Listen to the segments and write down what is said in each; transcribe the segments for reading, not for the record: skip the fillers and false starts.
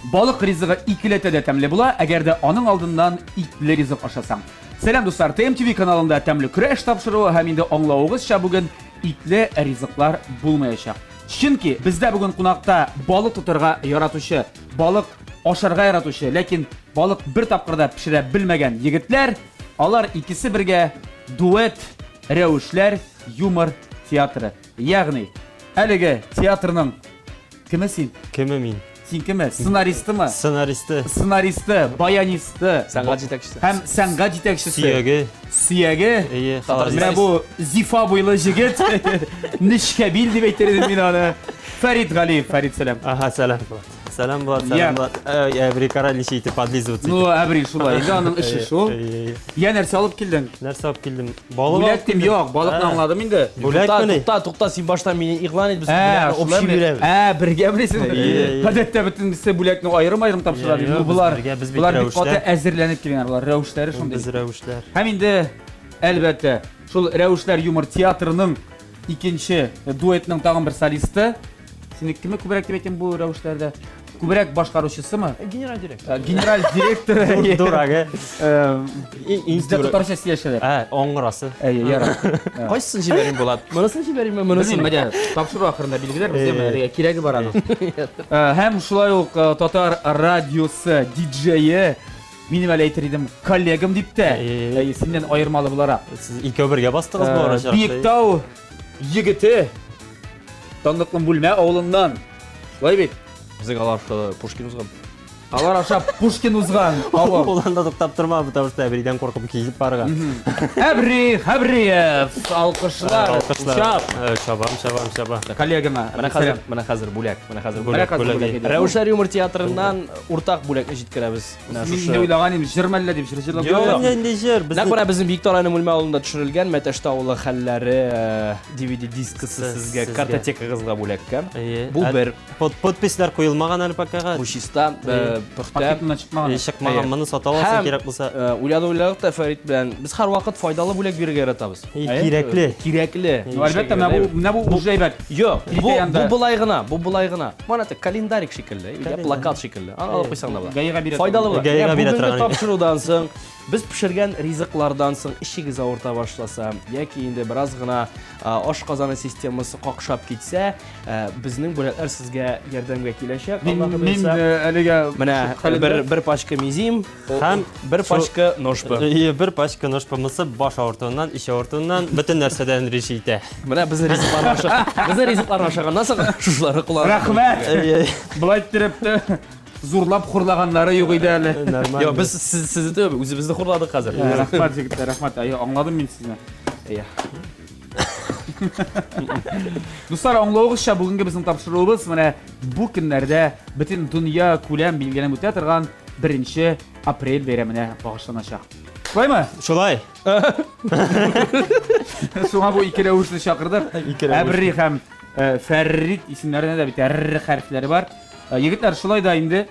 Балық ризығы икілеті де тәмле була, әгерде аның алдынан икле ризық ашасаң. Сәлем достар, ТМТV каналында тәмле күрәш тапшыруы һәм инде аңлавыгызча бүген икле ризыклар булмаячак. Чөнки бездә бүген кунакта балық тотырга яратучы, балық ашарга яратучы, ләкин балық бер тапкырда пешерә белмәгән егетләр, алар икесе бергә дуэт рәвешләр юмор театры. Ягъни, әлеге театрның кеме син? Кеме мин? Син кеме? Сценаристымы? Сценаристы, баянисты, сәнгать җитәкчесе. Һәм сәнгать җитәкчесе. Сөяге. Менә бу Зифа буйлы җегет, Нишкәбил дип әйтермен мин аны. Фәрит Галиев, Фәрит сәлам. Аха, сәлам. Сәлам булат, сәлам булат. Әбрикара ничә подлизываться. Ну, әбри шулай. Инде аның эше шул. Я нәрсә алып килдең? Нәрсә алып килдем? Балык Бүләк дим, юк, балыкны аңладым инде. Тукта, син баштан мине игълан ит, без общий бирәбез. Бергә белесең. Гадәттә бөтенесе бүләкне аерым-аерым тапшыралар. Булар бик каты әзерләнеп килгәннәр, булар рәвешләре шундый. Без рәвешләр. Һәм инде әлбәттә, шул рәвешләр юмор театрының икенче дуэтның тагын бер солисты. Син кеме күбрәк дип әйтәм бу рәвешләрдә? Күбрәк башкаручысымы? Генераль директор. Генераль директор. Дурага. Инде татарча сөйләшәләр. Аңгырасы. Яра. Кайсын җибәрим булат? Монысын җибәримме, монысын? Менә тапшыру ахырында билгеләр, безгә кирәге бар аның. Һәм шулай ук Татар радиосы диджее минем әле әйтер идем, коллегам дип тә, синнән аермалы буларак. Сез икәү бергә бастыгыз бу арача. Биектау егете Танлыклы бүлмә авылыннан. Шулай бит. Безгә алар Пушкин узган. Алар аша Пушкин узган. Оланда туктап торма, потому что Әбридән куркып килеп барган. Әбриев, алкышлар. Шабам. Коллегама. Менә хәзер бүләк. Рәвешләр юмор театрыннан уртак бүләкне җиткерәбез. Мин уйлаган идем, җырмәллә дип җырлап. Юк, инде җыр. Нәкъ безнең Биектауның бүлмә авылында төшерелгән Мәтәш авылы хәлләре DVD дискысы сезгә картотекагызга бүләккә. Бу бер подпислар куелмаган әле пакага. Бу чиста Пакетына чыкмаган. Чыкмаган, моны сата аласың кирәк булса. Уйлады та Фәрит белән без һәрвакыт файдалы бүләк бирергә яратабыз. Кирәкле. Әлбәттә, менә бу уже әйбәт. Юк, бу булай гына. Менә календарик шикелле, плакат шикелле. Аны алып куйсаң да була. Файдалы була. Бүгенге тапшырудан соң без пешергән ризыклардан соң ишегез авырта башласа, яки инде бераз гына ашказаны системасы какшап китсә, безнең бүләкләр сезгә ярдәмгә киләчәк. Мин әлегә менә бер пачка мизим һәм бер пачка ножпа. Бер пачка ножпамысы баш авыртуыннан, иш авыртуыннан бөтен нәрсәдән решитә. Менә безнең ризыкларны ашаганнан соң шушылары кулланып. Рәхмәт. Булай итеп зурлап хурлаганнары юк иде әле. Юк, без сезне үзебезне хурладык хәзер. Рәхмәт җегетләр, рәхмәт. Аңладым мин сезне. Дуслар, аңлавыгызча бүгенге безнең тапшыруыбыз менә бу көннәрдә бөтен дөнья күләм билгеләнеп үтә торган 1 апрель бәйрәменә багышланачак. Шулаймы? Шулай. Шуңа бу ике рәвешле чакырдык. Әбри һәм Фәрит исемнәренә дә бит р хәрефләре бар. Егетләр, шулай да инде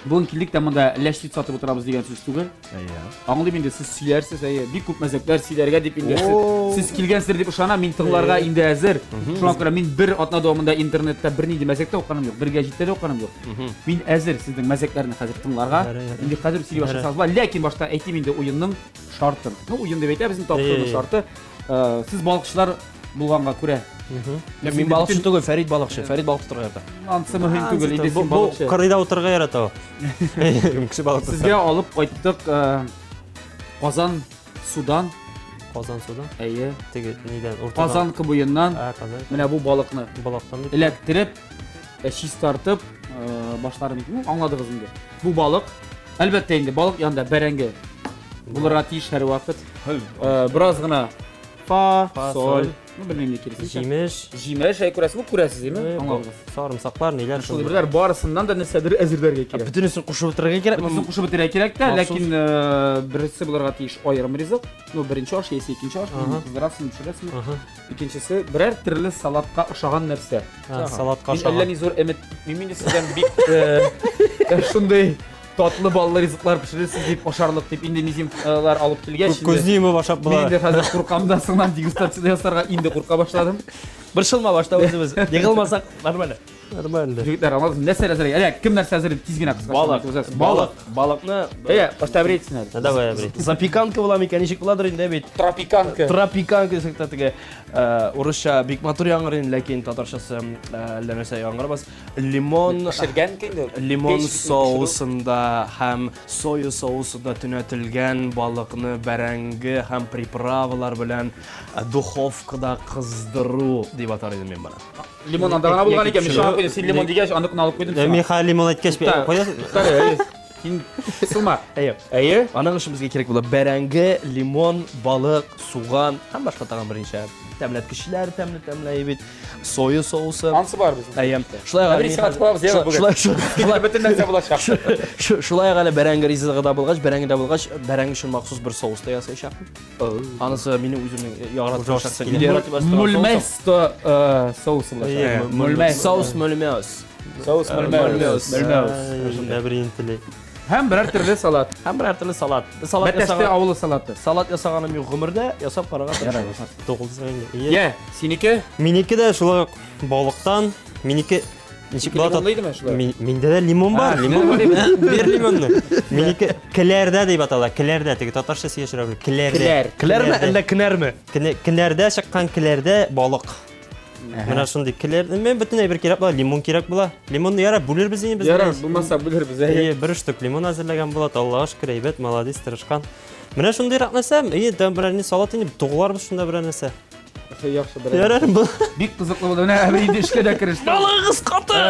бүген килдек тә монда ләшит сатып утырабыз дигән сүз түгел. Аңлыйм инде сез сөйләрсез, бик күп мәзәкләр сөйләргә дип инде сез килгәнсез дип ышанам, мин тыңларга инде әзер. Шуңа күрә мин бер атна дәвамында интернетта бернинди мәзәктә укыган юк, бергә җиттә дә укыган юк. Мин әзер сезнең мәзәкләрне хәзер тыңларга. Инде хәзер сөйли башласагыз, ләкин башта әйтим инде уенның шартын. Уен дип әйтәбез, тапшыруның шарты. Сез балыкчылар булганга күрә. Мин балыкчы түгел, Фәрит балыкчы. Фәрит балык тотырга ярата. Ансы мөһим түгел, инде син Бу балыкчы. кырыйда утырга ярата. Кеше балык тотса. Сезгә алып кайттык Казан судан. Казан судан. Әйе. Теге нидән уртага. Казан кыбыеннан Казан. менә бу балыкны Балыктан дип. эләктереп, чиз тартып, башларын аңладыгыз инде. Бу балык, әлбәттә инде балык янында бәрәңге булырга тиеш һәр вакыт. Бераз гына фа, соль, белмим ни кирәк. Җимеш, күрәсез, әйме? Аңладыгыз. Сарымсаклар, ниләр Шул бирләр барысыннан да нәрсәдер әзерләргә кирәк. Бөтенесен кушып бетерергә кирәк. Бөтенесен кушып бетерергә кирәк тә, ләкин берсе булырга тиеш аерым ризык. Беренче аш, яисә икенче аш, кыздырасың, пешерәсең. Икенчесе берәр төрле салатка ошаган нәрсә. Салатка ошаган. Әллә ни зур өмет, мин сездән бик шундый татлы баллы ризыклар пешерәсез дип ашарлык дип инде мизимлар алып килгәч. Күзлеме башап була. Мин инде хәзер куркам да соңнан дегустация ясарга инде курка башладым. Бер шылма башта үзебез. Егылмасак нормально. Нормально. Жігіттер, алмадыңыз, нәрсе әзір. Әлі, кім нәрсе әзір тезгене қысқа. Балықны Башта білетсін әлі. Давай, Абри. запеканка була мекен, ничек буладыр инде бит. Тропиканка. Тропиканка десек та теге урысча бик матур яңгырын, ләкин татарчасы әллә нәрсә яңгырбас. Пішірген кейді? Лимон соусында һәм соя соусында төнәтелгән балыкны бәрәңге һәм приправалар белән духовкада кыздыру дип атар идем мен моны. Лимон андағана болған екен, мен шаңа қойдым, сен лимон дегеш, андықын алып қойдым. Михаил лимон әйткәч қоясың. Сен қысылма. Әйе. Аның үшін бізге керек була бәрәңге, лимон, балық, суган һәм башка тагын берничә тәмләткечләр тәмләй бит. Соя соусы. Ансы бар безнең. Әйе. Шулай Бөтен нәрсә булачак. Шулай гына бәрәңге ризыгы да булгач, бәрәңге өчен махсус бер соус та ясаячак. Анысы минем үземнең яратып Мульместо соусы булачак. Мульмес. Соус мульмес. Соус мульмес. Абри интеле. Һәм берәр төрле салат. Һәм берәр төрле салат. Салат Бәтәште ясаган. авылы салаты. Салат ясаганым юк гомердә, ясап карарга тырышам. 9. Йә, синеке? Минеке дә шулай балыктан, минеке ничек була? Лимонлыйдымы шулай? Миндә дә лимон бар, лимон бар. Бер лимонны. Минеке келәрдә дип атала, келәрдә теге татарча сөйләшергә. Келәрдә. Келәрме әллә кинәрме? Келәрдә чыккан келәрдә балык. Менә шундый келәр. Мен бөтенләй бер кирәк була, лимон кирәк була. Лимонны ярап бүлербез инде без. Ярар, булмаса бүлербез. Бер штук лимон әзерләгән була, Аллаһка шөкер, әйбәт, молодец, тырышкан. Менә шундый рәхмәсәм, тәм берәр ни салат инде тугыларбыз шунда берәр нәрсә. Яхшы берәр. Ярар, бу. Бик кызыклы булды. Менә әбер инде эшкә дә кереште. Балыгыз каты.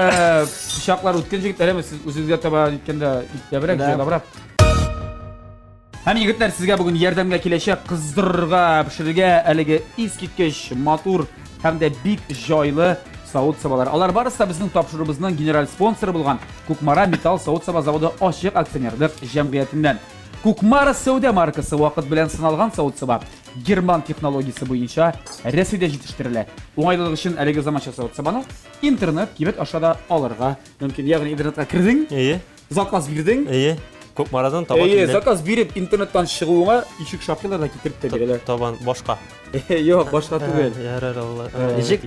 Пычаклар үткән җегетләр әмма сез үзегезгә таба иткәндә ябрак җайлабрак. Һәм егетләр сезгә бүген ярдәмгә киләчәк кыздырырга, пешерергә әлеге искиткеч, матур һәм дә бик җайлы савыт сабалар. Алар барысы да безнең тапшырыбызның генераль спонсоры булган Кукмара металл савыт саба заводы ачык акционерлык җәмгыятеннән. Кукмара сәүдә маркасы вакыт белән сыналган савыт саба герман технологиясе буенча Рәсәйдә җитештерелә. Уңайлылык өчен әлеге заманча савыт сабаны интернет кибет аша да алырга мөмкин. Ягъни интернетка кирдең, заказ бирдең. Кукмарадан табан. Заказ биреп интернеттан чыгуыңа ишек шапкалар да китереп тә бирәләр. Табан башка. Yok, башка түгел. Ярар, Алла. Ничек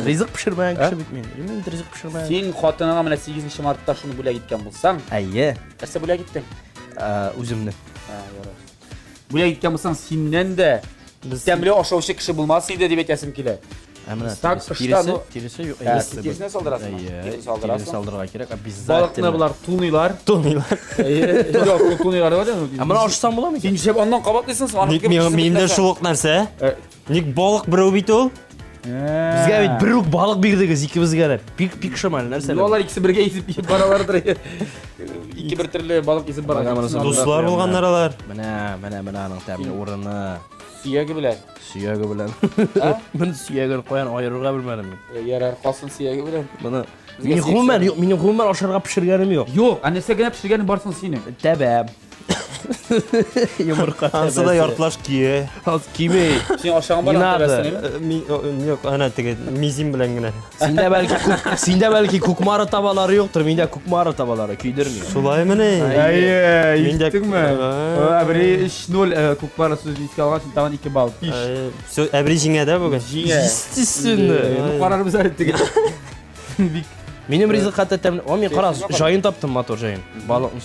ризык пешермәгән кеше бит мин. Мин ризык пешермәгән. Син хатыныңа менә 8 мартта шуны бүләк иткән булсаң, Әйе. нәрсә бүләк иттең? Үземне. Ярар. Бүләк иткән булсаң, синнән дә тәмле ашаучы кеше булмас иде дип әйтәсем килә. Әмма тиресе юк. Тиресенә салдырасың. Тиресе салдырырга кирәк, обязательно. Балыкны булар туныйлар. Yok, туныйлар бар да. Әмма ашсам буламы? Син җеп аннан кабатлыйсың, Ник миндә шул ук нәрсә? Ник балык берәү бит ул? Безгә бит бер үк балык бирдегез икебезгә дә. Бик шамал нәрсә. Алар икесе бергә исеп баралардыр. Ике бер төрле балык исеп баралар. Дуслар булганнар алар. Менә аның тәмле урыны. Сөяге белән. Сөяге белән. Мен сөяген куян аерырга белмәдем мин. Ярар, калсын сөяге белән. Моны минем гомумән ашарга пешергәнем юк. Юк, нәрсә генә пешергәнең барсын синең. Тәбәм. Йомырка. Ансы да яртлаш кие. Аз киме. Син ашаган бар тәбәсен. Юк, ана теге мизин белән генә. Синдә бәлки кукмара табалары юктыр, миндә кукмара табалары көйдерми. Шулаймыни? Әйе, иттеңме? Әбри 3-0 кукмара сүзен искә алган, син тагын 2 балл. Все, әбри җиңә дә бүген. Естественно. Карарыбыз әле теге. Бик Минем ризык хәтта тәмле. Мен карас, җаен таптым, матур җаен. Балыкны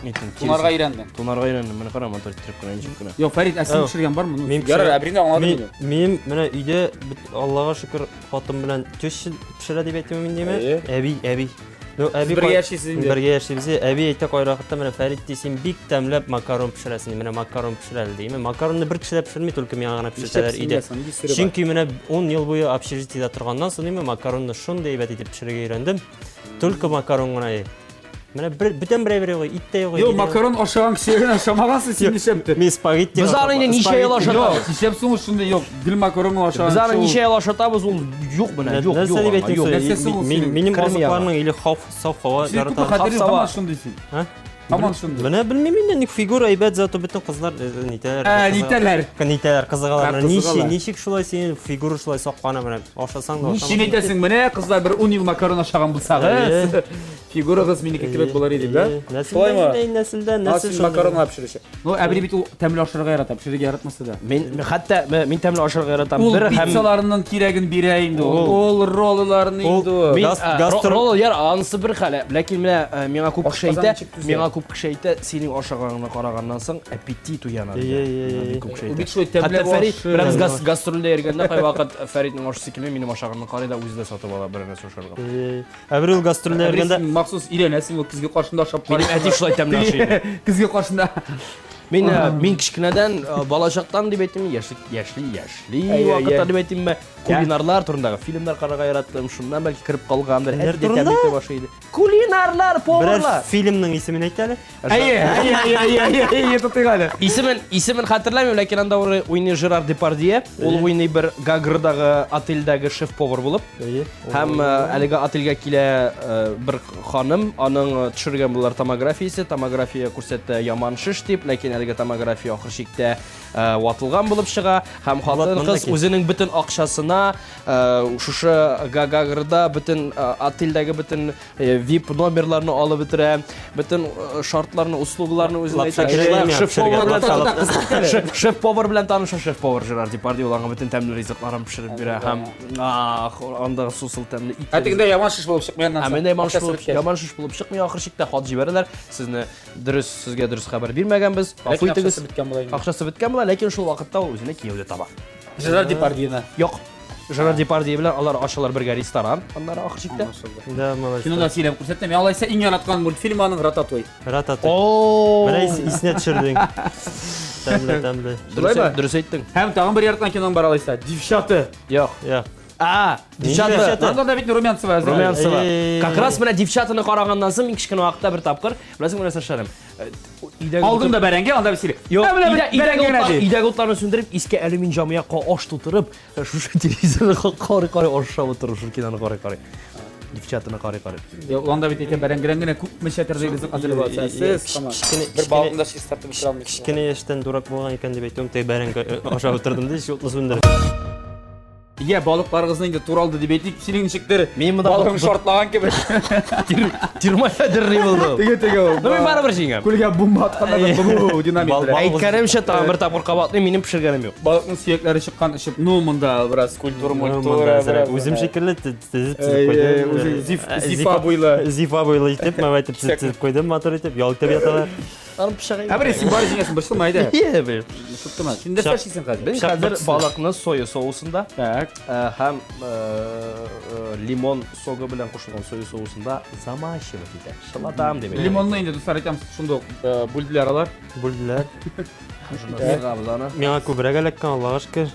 нитен. Тунарга өйрәндең. Тунарга өйрәндем. Менә кара матур итеп кенә ничек кенә. Юк, Фәрит, әсен пешергән бармы? Ярар, Әбрине аңладым. Мин менә өйдә Аллага шөкер хатын белән төш пешерә дип әйтәм мин диме? Әби. Ну, әби бергә яшисез инде. Бергә яшибез. Әби әйтә кайракытта менә Фәрит дисен бик тәмләп макарон пешерәсен. Менә макарон пешерәл диме. Макаронны бер кеше дә пешерми, только миңа гына пешерәләр иде. Чөнки менә 10 ел буе общежитиедә торганнан соң диме макаронны шундый әйбәт итеп пешерергә өйрәндем. Только макарон гына. Менә бүтән берәй юк, ит тә юк. Юк, макарон ашаган кешегә ашамагансың син нишәптер. Мин спагетти. Без аны ничә ел ашатабыз? Нишәпсең шундый юк. Гел макарон ашаган. Без аны ничә ел ашатабыз? Ул юк менә, юк. Минем азыкларның или саф һава ярата. Һава шундый син. Һаман шундый. Менә белмим инде ник фигура әйбәт зато бөтен кызлар нитәләр. Нитәләр кызыгалар. Ничек шулай син фигура шулай сакканы менә ашасаң да. Син әйтәсең менә кызлар бер 10 ел макарон ашаган булсагыз. Figuragыз meniki kebek bolar edi да. Нәселдән Макарон пешириши. Ну, әбри бит ул тәмле ашарга ярата, пешерергә яратмаса да. Мин тәмле ашарга яратам. Ул пиццаларының кирәген бирә инде. Ул ролларны инде. Ролл яр анысы бер хәле. Ләкин менә миңа күп кеше әйтә, синең ашаганыңны караганнан соң аппетит уяна. Ул бит шулай тәмле Фәрит бераз гастрольдә йөргәндә кайвакыт Фәритнең ашысы килми, минем ашаганымны карый да үзе дә сатып ала бер нәрсә ашарга. Әбри ул гастрольдә йөргәндә махсус өйрәнәсең ул кызга каршында ашап Минем әти шулай тәмле ашый. Кызга каршында. Мин кичкенәдән балачактан дип әйтим, яшьли вакытта дип әйтим, кулинарлар турындагы фильмнар карарга яраттым. Шуннан бәлки кирип калгандыр. Әти тәмле башлый. Кулинарлар, поварлар. Берәр фильмның исемен әйт әле. Тотыгады. Исемен хәтерләмим, ләкин анда уйный Жерар Депардье. Ул уйный бер Гагрдагы отельдәге шеф-повар булып. Һәм әлеге отельгә килә бер ханым, аның төшергән булар томография күрсәтә яман шиш дип, ләкин әлеге томография ахыр чиктә ватылган булып чыга. Һәм хатын кыз үзенең бөтен акчасына шушы Гагрда бөтен отельдәге бөтен VIP номерларны алып бетерә, бөтен шартларны, услугларны үзенә шеф-повар белән таныша шеф-повар Жерар Депардье ул аңа бөтен тәмле ризыкларын пешереп бирә һәм анда сусыл тәмле ит. Әтегендә яман шиш булып чыкмаганнан соң. Яман шиш булып чыкмый, ахыр чиктә хат җибәрәләр. Сезгә дөрес хәбәр бирмәгәнбез. Афуйтыгыз. Акчасы беткән була, ләкин шул вакытта ул үзенә кияүдә таба. Жерар Депардьены. Юк. Жерар Депардье белән алар ашалар бергә ресторан. Аннары ахыр чиктә. Да, молодец. Кинода сөйләп күрсәтәм. Алайса иң яраткан мультфильм аның Рататуй. Менә исенә төшердең. Тәмле. Дөрес әйттең. Һәм тагын бер яраткан киноң бар алайса. Девчата. Юк. Девчата. Анда да бит Румянцева. Как раз менә девчатаны караганнан соң мин кичкене вакытта бер тапкыр, беләсең нәрсә эшләдем. Алдым да бәрәңгә, анда бисели. Идәгә утларны сүндереп, иске алюмин җамыякка аш тутырып, шушы телевизорны карый ашап утырып, шушы киноны карый. Девчатаны карый. Анда бит икән бәрәңгән генә күп мәшәтәрдә ризык азырып атасыз. Бер балында шиш тартып бишә алмыйсыз. Кичкене яшьтән дурак булган икән дип әйтәм, тәй бәрәңгә ашап утырдым ди, шултны сүндереп. Балыкларыгызны инде туралды дип әйтик. Синең ничектер? Балыгын шартлаган кебек. Тирмайдыр булды. Теге. Мин барыбер җиңәм. Күлгә бомба атканда бу динамик. Әйткәнемчә тагын бер тапкыр кабатлый, минем пешергәнем юк. Балыкның сөякләре чыккан ишеп, монда бераз культура. Үзем шикелле тезеп куйдым. Зифа буйлы итеп, мәвәтеп тезеп куйдым, мотор итеп, ял итеп яталар. Арып пешерә. Әбри син бар җиңәсен бер шылмайды. Бер. Шуттыма. Син дә пешерсең хәзер. Мин хәзер балыкны соя соусында, һәм лимон согы белән кушылган соя соусында замачивать итә. Шылатам дип. Лимонны инде дуслар әйтәм, шундый бүлделәр алар. Миңа күбрәк эләккән, Аллага шөкер.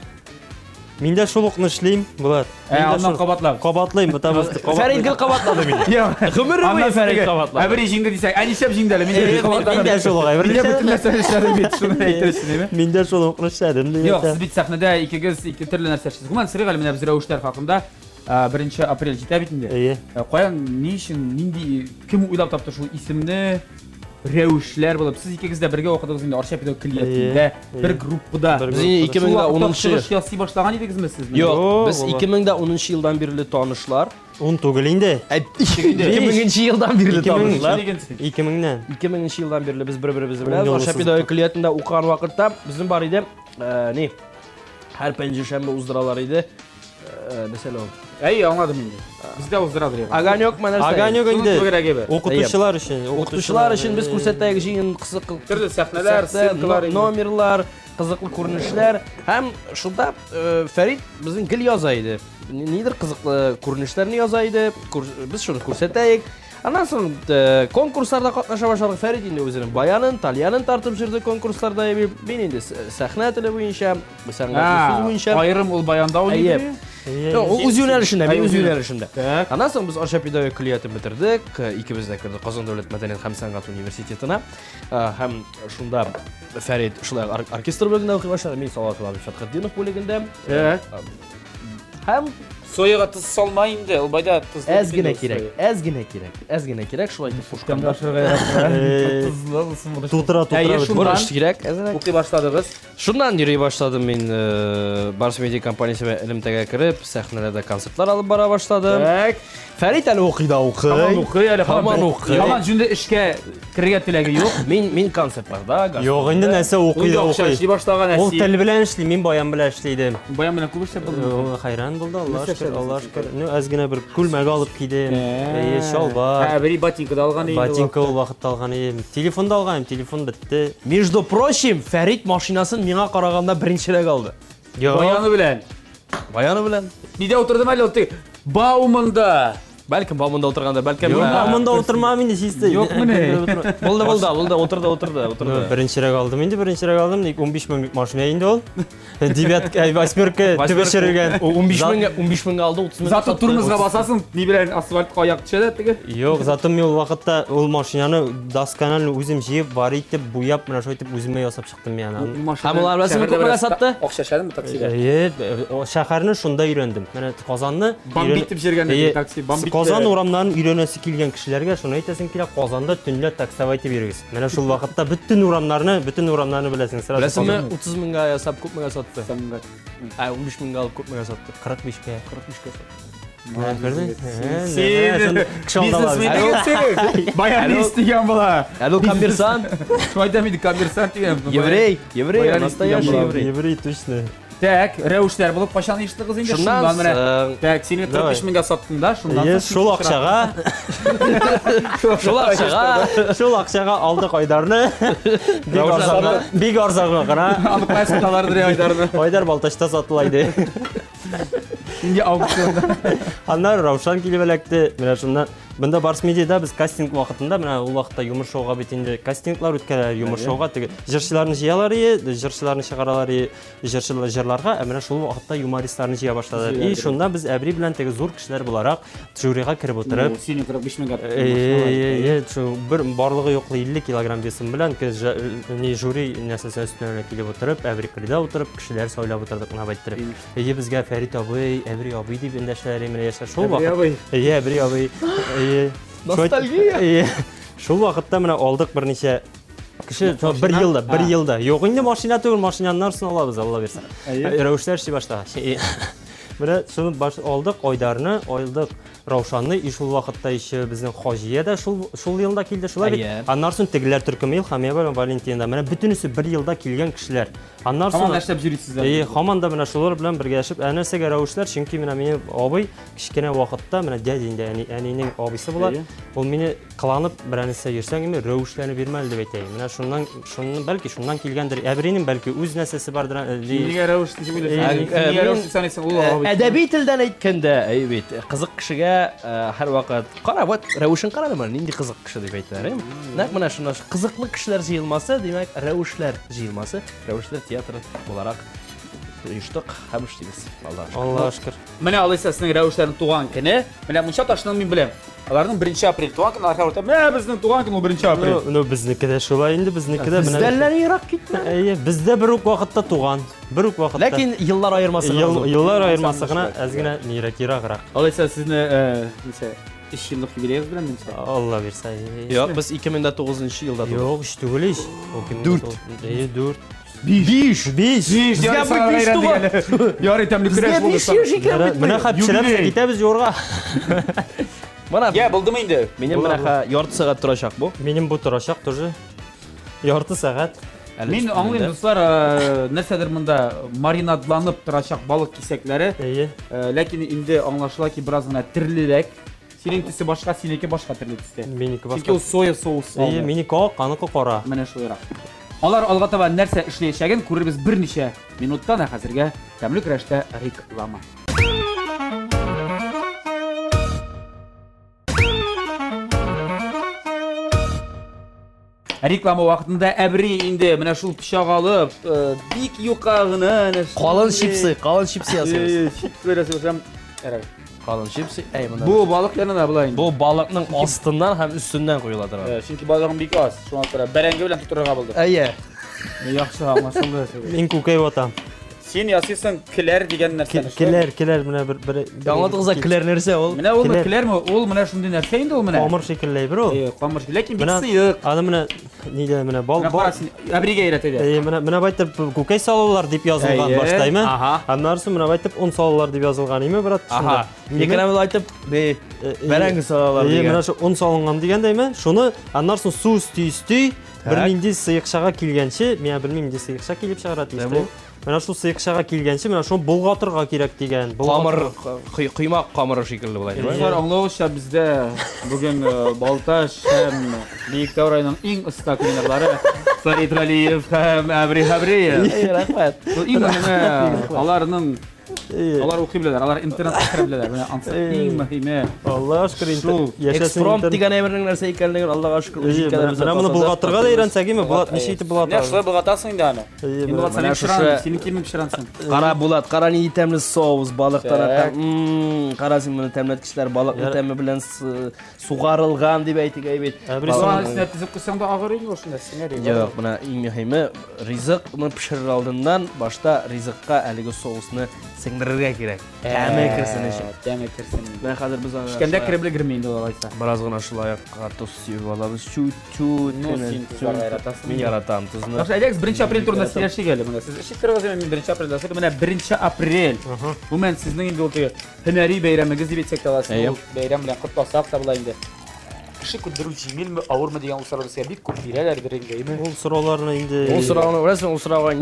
Мин дә шул укны эшлим, булат. Аннан Кабатлыйм, потому что Фәрит гел кабатлады мине. Гомере буе Фәрит кабатлады. Әбри җиңде дисәң, әнишәп җиңде әле. Мин дә шул угай. Миндә бөтен нәрсәне эшләдем бит, шуны әйтерсең, әйме? Мин дә шул укны эшләдем ди. Юк, сез бит сәхнәдә икегез ике төрле нәрсә эшлисез. Гоман сырык әле менә без рәвешләр хакында 1 апрель җитә бит инде. Каян, ни өчен, нинди кем уйлап тапты шул исемне? Рәвешләр булып, сез икегез дә бергә укыдыгыз инде Арча педагогикатында, бер группада. Без 2010 ясый башлаган идегезме сез? Юк, без 2010 елдан бирле танышлар. 10 түгел инде. 2000 елдан бирле танышлар. 2000-нән. 2000 елдан бирле без бер-беребез белән Арча педагогикатында укыган вакытта безнең бар иде. Ни? Һәр пәнҗешәмбе уздыралар иде. Мәсәлән, аңладым инде. Бездә уздырадыр. Огонек менә нәрсә? Огонек инде. Укытучылар өчен без күрсәтәек җиңен кызык төрле сәхнәләр, сценкалар, номерлар, кызыклы күренешләр. Һәм шунда Фәрит безнең гел яза иде. Нидер кызыклы күренешләрне яза иде. Без шуны күрсәтәек. Аннан соң конкурсларда катнаша башладык. Фәрит инде үзенең баянын, тальянын тартып жүрде конкурсларда. Мин инде сәхнә теле буенча, сәнгать буенча. Айрым ул баянда уйный. Үз юнәлешендә. Аннан соң без Арча педагогикатын бетердек. Икебез дә кирдек Казан дәүләт мәдәният һәм сәнгать университетына. Һәм шунда Фәрит шулай оркестр бүлегендә укый башлады. Мин Салават Фәтхетдинов бүлегендә. Һәм Soyaga tuz salma инде, ул байда туз. Әзгенә кирәк, шулай итеп кушканда. Тутыра Бурыш кирәк, әзрәк. Укый башладыгыз. Шуннан йөри башладым мин Барс Медиа компаниясына элемтәгә кереп, сәхнәләрдә концертлар алып бара башладым. Так. Фәрит әле укый да укый. Һаман укый. Һаман җүндә эшкә кирергә теләге юк. Мин концертларда, Юк, инде нәрсә укый да укый. Эшли башлаган Ул әси. тел белән эшли, мин баян белән эшлидем. Баян белән күп эшләп булды. Хайран булды, Аллаһ шөкер. Ну, әзгенә бер күлмәк алып кидем. Шалбар. Бери ботинка да алган инде. Ботинка ул вакытта алган идем. Телефон да алган, телефон бетте. Между прочим, Фәрит машинасын миңа караганда беренчерәк алды. Баяны белән. Баяны белән. Нидә утырдым әле ул Баумында. Бәлкем баумында утырганда, бәлкем Монда утырмам инде систе. Юк менә. Булды, утырды. Беренчерәк алдым инде, 15 мең машина инде ул. 8 төбешерелгән. 15 меңгә алды, 30 мең. Зато турмузга басасың, ни белән асфальтка аяк төшәдә теге. Юк, зато мен ул вакытта ул машинаны досканал үзем җыеп, бар итеп, буяп, менә шулай итеп үземә ясап чыктым яна. Һәм улар беләсеңме күпмегә сатты? Акчашадым таксига. Шәһәрне шунда өйрәндем. Менә Казанны бомбитеп җиргәндә такси бомбит. Казан урамнарын өйрәнәсе килгән кешеләргә шуны әйтәсең килә, Казанда төнлә таксовать итеп йөрегез. Менә шул вакытта бөтен урамнарны беләсең. Беләсеңме 30 меңгә ясап күпмегә сатты? 15 меңгә алып күпмегә сатты? 45-кә. Баян истигән була. Әле коммерсант. Шулай да мин коммерсант дигән. Еврей, настоящий еврей. Еврей точно. Так, рәвешләр булып кашан иштегез инде шуннан менә. Так, сине 45 меңгә саттым да, шуннан шул акчага алдык Айдарны. Бик арзанга гына. Аны кайсы саталардыр Айдарны. Айдар Балташта сатылайды. Инде аукционда. Аннан Раушан килеп электе. Менә шуннан Бында Барс Медиада без кастинг вакытында, менә ул вакытта юмор шоуга бит инде кастинглар үткәрәләр, юмор шоуга теге җырчыларны җыялар, җырчыларны чыгаралар, җырларга, менә шул вакытта юмористларны җыя башладылар. И шунда без Әбри белән теге зур кешеләр буларак жюрига кирип утырып, сине 45 меңгә. Бер барлыгы юклы 50 килограмм весым белән не жюри нәрсәсе өстенә килеп утырып, Әбри кирдә утырып, кешеләр сайлап утырдык гына байтырып. Безгә Фәрит абый, Әбри абый дип эндәшләр менә яшәр шул вакыт. Әбри абый. Ностальгия. Шул вакытта менә алдык берничә кеше 1 елда. Юк инде машина түгел, машинаның нарсын алабыз, Алла бирсә. Рәвешләр ши башта. Менә шуны алдык, Айдарны, алдык Раушанны, шул вакытта ише безнең Хаҗия да шул елда килде, шулай бит. Аннарсын тегеләр Төркемил, Хамия Валентинда. Менә бөтенесе 1 елда килгән кешеләр. Аннарсын Һаман эшләп йөрисезләр. Һаман да менә шулар белән бергәләшеп, нәрсәгә Рәвешләр, чөнки менә минем абый кичкенә вакытта менә дядя инде, әнинең абыйсы була. Ул мине кыланып берәнесе йөрсәң, Рәвешләрне бирмәле дип әйтә. Менә шуннан бәлки шуннан килгәндер. Әбринең бәлки үз нәрсәсе бардыр. Нигә Рәвеш дип уйлыйсың? Әдәби телдән әйткәндә, бит, кызык кешегә һәр вакыт карап, Рәвешен карадымы, нинди кызык кеше дип әйтәләр. Нәкъ менә шуны кызыклы кешеләр җыелмасы, димәк, Рәвешләр җыелмасы, Рәвешләр театры буларак оештык һәм эшлибез. Аллаһ шөкер. Менә алайса сезнең Рәвешләрнең туган көне, менә Мунча ташының мин беләм. Аларның 1 апрель туган көне, алар менә безнең туган көне 1 апрель. Ну безнеке дә шулай инде, безнеке дә менә. Бездән ерак китмә. Бездә бер үк вакытта туган. Бер үк вакытта. Ләкин еллар айырмасы. Еллар айырмасы гына әзгенә ераграк. Алайса сезне ничә 3 еллык юбилеегыз белән Мунча. Алла бирсә. Юк, без 2009 елда туган. Юк, ич түгел ич. 4. 5. Безгә бу 5 туган. Ярый тәмле көрәш булды. Менә хәпчеләр китәбез юрга. Менә Я булдымы инде? Минем менә ярты сәгать торачак бу. Минем бу торачак тоже. Ярты сәгать. Мин аңлыйм, дуслар, нәрсәдер монда маринадланып торачак балык кисәкләре. Ләкин инде аңлашыла ки бераз гына тирлерәк. Синең төсе башка, синеке башка төрле төстә. Минеке башка. Чөнки ул соя соусы. Минеке ак, аныкы кара. Менә шулайрак. Алар алга таба нәрсә эшләячәген күрербез берничә минуттан, ә хәзергә тәмле көрәштә реклама. Реклама вакытында Әбри инде менә шул пычак алып, бик юка гына калын чипсы ясыйбыз. Күрәсезсәм, Калын чипсы. Бу балык янына булай инде. Бу балыкның астыннан һәм үстеннән куела тора. Чөнки балыгым бик аз. Шуңа күрә бәрәңге белән тутырырга булды. Әйе. Яхшы аңлашылды. Мин күкәй атам. Keyin ясыйсың килер деген нәрсәне. Келер менә бер Аңладыгызда килер нәрсә ул? Менә ул килерме? Ул менә шундый нәрсә инде ул менә. Камыр шикелле бер ул. Камыр, ләкин бик сыек. Аны менә нидә менә бал. Әбригә өйрәтәдә. Менә байтып күкәй салалар дип язылган баштаймы? Аннарсы менә байтып un салалар дип язылган име, брат? Аха. Некенә айтып, бәрәңге салалар дигән. Менә шу un салынган дигәндәйме? Шуны аннарсы су үсти, бер нинди сыекчага килгәнче, мен белмим инде сыекча килеп чыгара дисәм. Менә шу сыекчага килгәнче, менә шуны болгатырга кирәк дигән. Камыр, кыймак камыры шикелле булай. Булар аңлауча бездә бүген Балташ һәм Биектау районының иң оста клинерлары Фарид Галиев һәм Әбри Хабриев. Рәхмәт. Аларның алар укый беләләр, алар интернетка керә беләләр. Менә ансы иң мөһиме. Аллаһ шөкер Экспромт дигән әмернең нәрсә икәнлеген Аллаһка шөкер. Менә моны болгатырга да өйрәнсәгеме? Булат ничә итеп булата? Шулай болгатасың инде аны. Инде Булат синең пешерән, синең кимең пешерәнсың. Кара Булат, кара ни тәмле соус, балыктан. Кара син моны тәмләткечләр балыкны тәме белән сугарылган дип әйтергә бит. Балыкны снәтизеп куйсаң да агыр инде шунда сиңә. Юк, менә иң мөһиме ризыкны пешерер алдыннан башта ризыкка әлеге соусны сеңдерергә кирәк. Тәме кирсен өчен. Тәме кирсен. Мен хәзер без аны Пешкәндә кереп белгерми инде алайса. Бераз гына шулай картоз сыйып алабыз. Чуть-чуть. Мин яратам тузны. Алекс 1 апрель турында сөйләшик әле менә. Сез ишеткән мен 1 апрельдә сөйләдем. Менә 1 апрель. Бу мен сезнең инде ул һөнәри бәйрәмегез дип әйтсәк тә аласыз. Бәйрәм белән котласак та була инде. Кеше күндерү җиңелме, авырмы дигән усаларда сезгә бик күп бирәләр бирәнгәйме? Ул сорауларны инде Ул сорауны беләсең, ул сорауга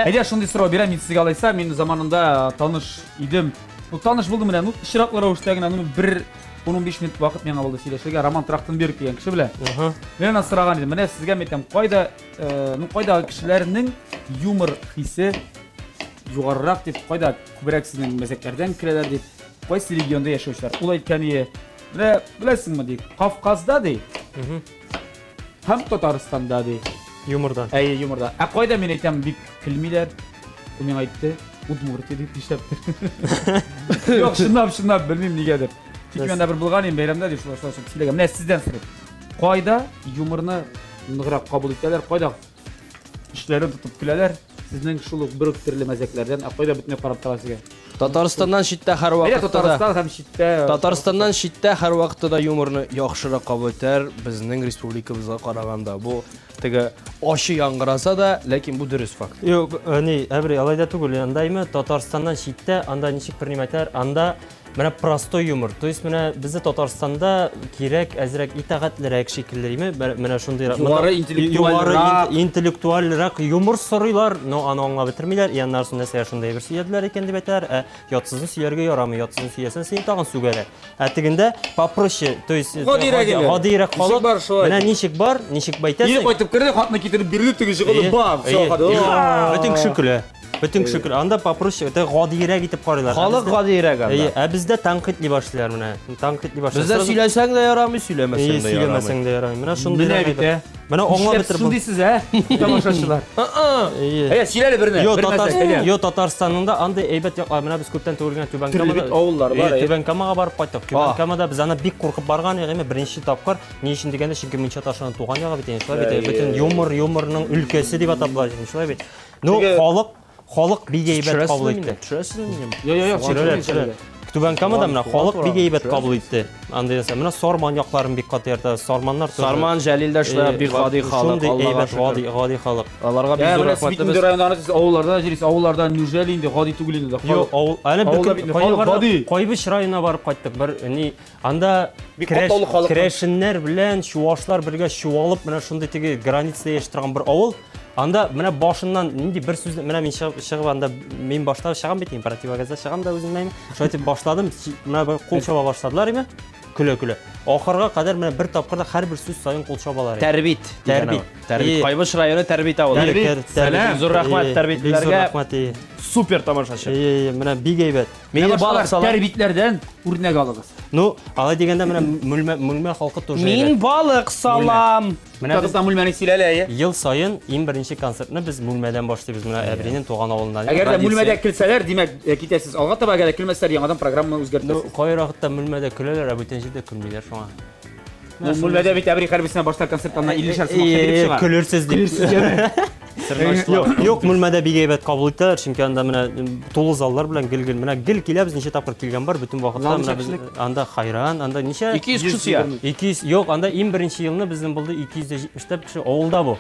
Әйдә шундый сорау бирәм мин сезгә алайса, мин заманында таныш идем. Ул таныш булды менә, ишраклы рәвештә генә 1-15 минут вакыт миңа булды сөйләшергә Роман Трахтенберг дигән кеше белән. Мен аны сораган идем. Менә сезгә әйтәм, кайда кешеләрнең юмор хисе югарырак дип, кайда күбрәк сезнең мәзәкләрдән керәләр дип, кайсы регионда яшәүчеләр. Ул әйткәне Беләсеңме ди, Кавказда ди. Һәм Татарстанда ди. Юмордан. Юморда. Кайда мен әйтәм бик көлмиләр. Ул миңа әйтте, Удмуртия дип ишәптер. Юк, шуннап белмим нигәдер. Тик мен дә бер булган идем бәйрәмдә дип шулай сөйләгән. Менә сездән сорыйм. Кайда юморны ныграк кабул итәләр, кайда эшләрен тотып көләләр? Сезнең шул ук бер төрле мәзәкләрдән, кайда бөтенләй карап торасызга. Татарстаннан читтә һәр вакытта Татарстан һәм читтә. Татарстаннан читтә һәр вакытта юморны яхшырак кабул итәр. Безнең республикабызга караганда бу теге ачы яңгыраса да, ләкин бу дөрес факт. Юк, әбри алайда түгел, андаймы Татарстаннан читтә, анда ничек бер нимәтәр, анда менә простой юмор. То есть менә бездә Татарстанда кирәк әзрәк итәгатьлерәк шикеллеме? Менә шундый югары интеллектуальрак юмор сорыйлар, но аны аңлап бетермиләр. Яннарсы нәрсә шундый бер сөйләделәр икән дип әйтәләр. Ятсызны сөйләргә ярамый, ятсызны сөйләсәң син тагын сүгәләр. Тегендә попроще, то есть гадирәк халык. Менә ничек бар, ничек байтәсең. Ир кайтып керде, хатны китереп бирде, теге җыгылып бам, шахады. Бөтен кеше көлә. Бөтен кеше көлә. Анда попроще, гадирәк итеп карыйлар. Халык гадирәк анда. Бездә тәнкыйтьли башлыйлар менә. Тәнкыйтьли башлыйлар. Бездә сөйләсәң дә ярамый, сөйләмәсәң дә ярамый. Сөйләмәсәң дә ярамый. Менә шундый бит. Менә аңлап бетереп. Шундыйсыз, тамашачылар. Сөйләле берне. Yo Татарстанында андай әйбәт менә без күптән түгелгән Түбән авыллар бар. Түбән Камага барып кайттык. Түбән Камада без аны бик куркып барган ягыме беренче тапкыр. Ни өчен дигәндә чөнки Мөнчә Ташының туган ягы бит. Шулай бит. Бөтен юморның өлкәсе дип атаплар. Шулай бит. Ну, халык бик әйбәт кабул итте. Төшерәсезме? Түбән Камада менә халык бик әйбәт кабул итте. Анда яса, менә Сарман якларын бик каты ярта. Сарманнар Сарман Җәлилдә шулай бик гади халык, Аллага шөкер. Гади халык. Аларга бик зур рәхмәтебез. Авылларда җирис, авылларда нүҗәли инде гади түгел инде. Юк, авыл, әле кайбыш районына барып кайттык. Бер анда керәшеннәр белән чуашлар бергә чуалып, менә шундый теге границада яши торган бер авыл. Анда менә башыннан нинди бер сүз менә мин чыгып анда мин башта чыгам бит, противогазда чыгам да үземнәйм. Шулай итеп башладым. Менә кул чаба башладылар име? Көлә-көлә. Ахырга кадәр менә бер тапкырда һәрбер сүз сайын кул чабалар. Тәрбит. Кайбыш районы тәрбит авылы. Зур рәхмәт тәрбитләргә. Супер тамашачы. Менә бик әйбәт. Менә балык тәрбитләрдән үрнәк алыгыз. Ну, алай дигәндә менә мүлмә халкы тоже. Мин балык салам. Менә Татарстан мүлмәне сөйләлә. Ел сайын иң беренче концертны без мүлмәдән башлыйбыз. Менә Әбринең туган авылында. Әгәр дә мүлмәдә килсәләр, димәк, китәсез. Алга таба әгәр килмәсәләр, яңадан программаны үзгәртәсез. Кайракта мүлмәдә көләләр, ә бүтән җирдә көлмиләр шуңа. Мүлмәдә бит Әбри хәрбисенә башта концертларына 50 шәр сумак китереп чыгар. Көлерсез дип. Yo'q, mulmada bek aybat qabul etdilar, chunki anda mana to'liq zallar bilan gil mana gil kelamiz, necha taqir kelgan bor, butun vaqtda mana biz anda hayron, anda necha 200 kishi siya. 200 yo'q, anda 21-yilni bizning bo'ldi 270 ta kishi ovulda bu.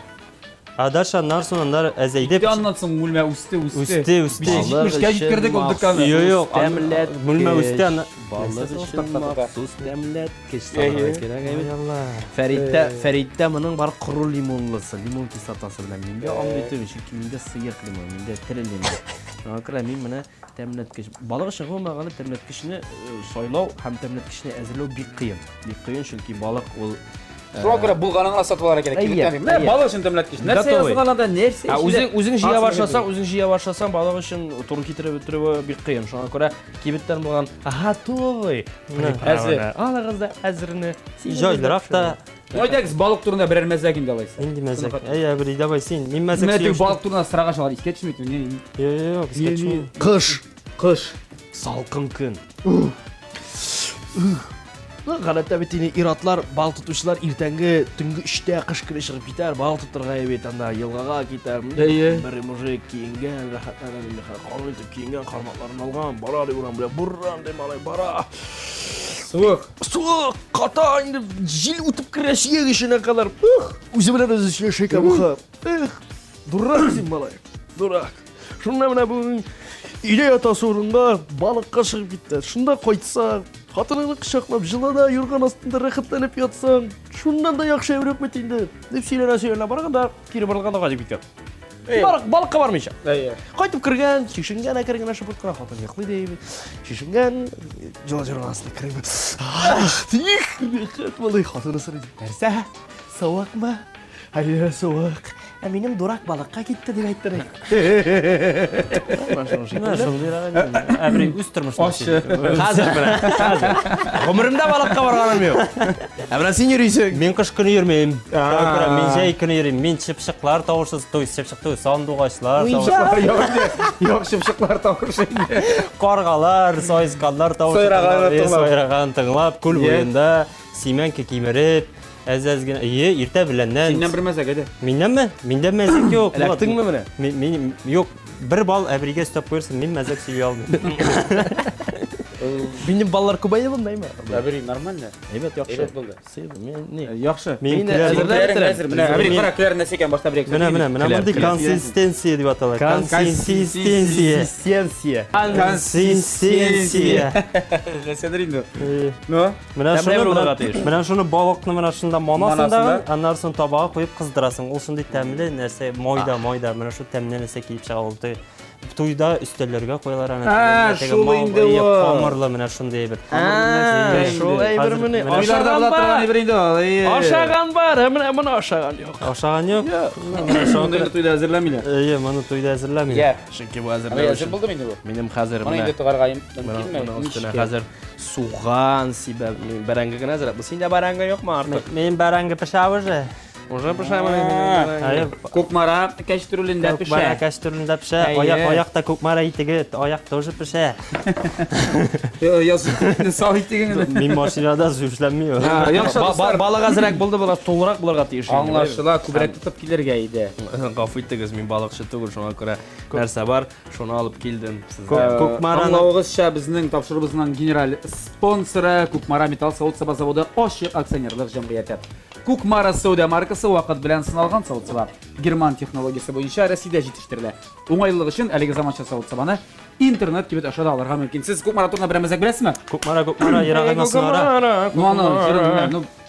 Adaşa narsonlar azaydi. Anlatsın mulma usti. Usti. Biz 70'ge gittirdik olduk kanka. Yo'q, temlet mulma usti ana. Maxsus temlet keşke. Ferit'te bunun var kuru limonlusu, limon kisatası bilen minde amdetmiş, kiminde sıyık limon, minde tere limon. Şuna kadar mine temlet keş. Balık işi olmağanı temlet keşini soylav hem temlet keşini ezirlev bir kıyım. Bir kıyım çünkü balık ol. Şuna göre bulğanın satılara gerek. Ne balık için temlet keş. Nerse yazılğanada nerse. Uzun jiya başlasan balık için turun kitirip bir kıyım. Şuna göre kibitten bulğan aha toy. Hazır. Alağızda hazırını. Joylar hafta. Oydakiz balık turunda birer mezek indi alaysın. Endi mezek. Ey abri davay sen. Min mezek Metin suyuş. balık turunda sırağa şalar iske düşmeydi. Yo'q, iske düşmeydi. Kış. Salkın gün. Qaratda bitini iratlar, bal tutuşlar irtəngi tüngü işdə qış kiri шығып кетер, бал тұттырға ебет анда елғаға кетер. Bir mujik kiyinген, rahatlanan, qalın etib kiyinген, qarmaqlarını alған, bara деп ұран біле, бұрран деп алай, бара. Суық, қата енді жел өтіп кірі шиек ішіне қалар. Өзі білер өзі ішіне шека бұқа. Дұррақ сен балай, дұррақ. Шында мына бүгін үйде атасы орынға балыққа шығып кетті. Шында қойтса, қатыныңды қышақлап жылада юрған астында рахаттанып ятсаң, шундан да яқшы әуірек метейді деп сөйлена барғанда, кері барылғанда қадеп кеткен. Балыққа бармайша. Қайтып кірген, шешінген әкірген ашып өткен, қатын еқлы дейбі. Шешінген, жыла жүрген астында кірген. Тиқ, рахат балай қатыны сұрайды. Нәрсе, сауақ ма? Әлі сауақ. Менің дұрак балыққа кетті деп айттыр. Әбірей өз тұрмышын. Қазір бірі. Ғұмырымда балыққа барғаным еу. Әбірі сен үйрейсің. Мен қыш күні ермейм. Мен жай күні ермейм. Мен шыпшықлар тауырсыз, шыпшықты сандуғашлар. Yok şıpşıklar tavırшы. Қарғалар, сойысқанлар тауырсыз. Сойраған тыңлап, көл бойында, семенке кемеріп. Әз-әзген, ерте біләннен. Сеннен бір мәзәк еді? Меннен ме? Меннен мәзәк yok. Әләктің ме міне? Yok, бір бал әбіреге ұстап қойырсын, мен мәзәк сөйлей алмын. Benim ballar Kuba'ya bunday mı? Әбірей, нормально. Evet, yaxşı. Evet, болды. Ne? Yaxşı. Мен Әбірей, қара кілерін нәсекен баштап бірек. Мына мұндай консистенция деп аталады. Консистенция. Сендір енді. Ну? Мына шуны балықны мына шында манасындағы, аннарсын табаға қойып қыздырасың. Ол шындай тәмілі нәрсе, майда. Мына шу тәмілі нәрсе кейіп шыға олды. Тойда үстеллерге қойлар ана. Шул инде о. Қамырлы мына шундай бір. Шул әйбір міне. Ашаған бар, мұны ашаған жоқ. Ашаған жоқ? Шундай тойда әзірләмейлер. Мұны тойда әзірләмейлер. Шынки бұл әзірләмейлер. Әзір болды ма енді бұл? Менің қазір Мұны енді тұғарғайым. Қазір суған себеп бәрәңгі гына әзірләп. Бұл сенде бәрәңгі жоқ ма артық? Мен бәрәңгі піша уже. Уже пішаймын. Көкмара кәш түрілінде піша. Көкмара кәш түрілінде піша. Аяқта көкмара итігі, аяқ тоже піша. Сау итігіңді. Мен машинада жүршләмей. Балық әзірәк болды, бұлар толырақ бұларға тиеші. Аңлашыла, көбірек тұтып келерге еді. Ғафу еттігіз, мен балықшы түгіл, шоңа көре нәрсе бар, шоны алып келдім. Аңлауығыз ша біздің тапшырыбызның генерал спонсоры Көкмара металл сауыт-саба заводы Ашық акционерлік жамғияты. Көкмара Сауда маркасы вақыт білән сыналған сауыт-саба. Герман технологиясы бойынша Ресейде жетіштірілі. Оңайлығы үшін әлігі заманша сауыт-сабаны интернет кебет ашада алырға мүмкін. Сіз Көкмара турында бір мәзәк білесіз ме? Көкмара, ерағайна сынара.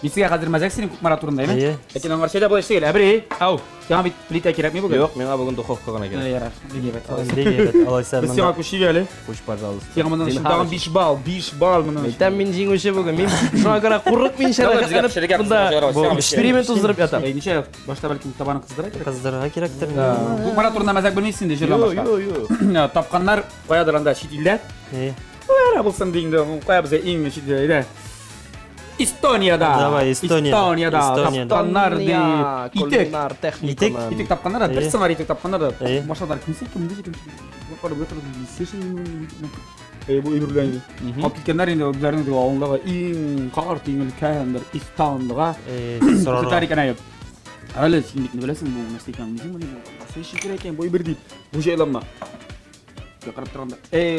Бесіге қазір мәзәк сенің Көкмара турында еме? Әкен оңғар шайда бұл ішті кел, әбірей. Ау. Сеңа бит плита керек ме бүгін? Жоқ, менға бүгін духовка ғана керек. Ярар, бегебет. Алайса Біз сеңа көшеге әлі? Көш, пожалуйста. Сеңа мұндан шылдаған 5 бал мұндан. Айтам мен жеңуші бүгін. Мен шуға көре құрық мен шәрәқанып бұнда эксперимент ұздырып ятам. Неше башта бәлкім табанын қыздырайды? Қыздырға керектір. Көкмара турында мәзәк білмейсің де жерден башқа. Тапқандар қоядыр анда шет елде. Қояра болсын дейінді, қоя бізге ең шет елде. Эстонияда. Давай, Эстонияда. Тапқандар Итек тапқандар, бір сыңар итек тапқандар. Машадар кімсе кімді жекем. Бұл үйірләйді. Қалып кеткендер енді өздерінің ауылдағы ең қарт еңіл кәндір Эстондыға. Күтәрі екен әйіп. Әлі сен бетіне білесің бұл нәрсе екенін. Sen şeker eken boyu bir deyip. Bu şeylanma. Yakarıp duranda.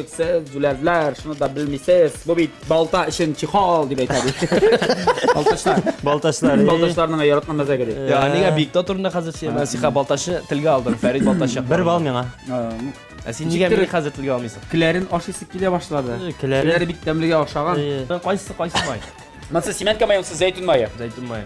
Siz zülezler şunu da bilmişsiniz. Bu bir balta işin çihal diye tabi. Baltaşlar. Baltaşlar. Baltaşlarning yaratgan maza kerak. Ya nega diktatorni hozir men Siha Baltaşni tilga oldim. Farid Baltaş. Bir bal menga. Sen nega meni hozir tilga olmaysan? Kilerin aşısı kile başladı. Kileri bittemliğe oxşagan. Ben qaysi may? Masa sement mayısı zeytun mayı. Zeytun may.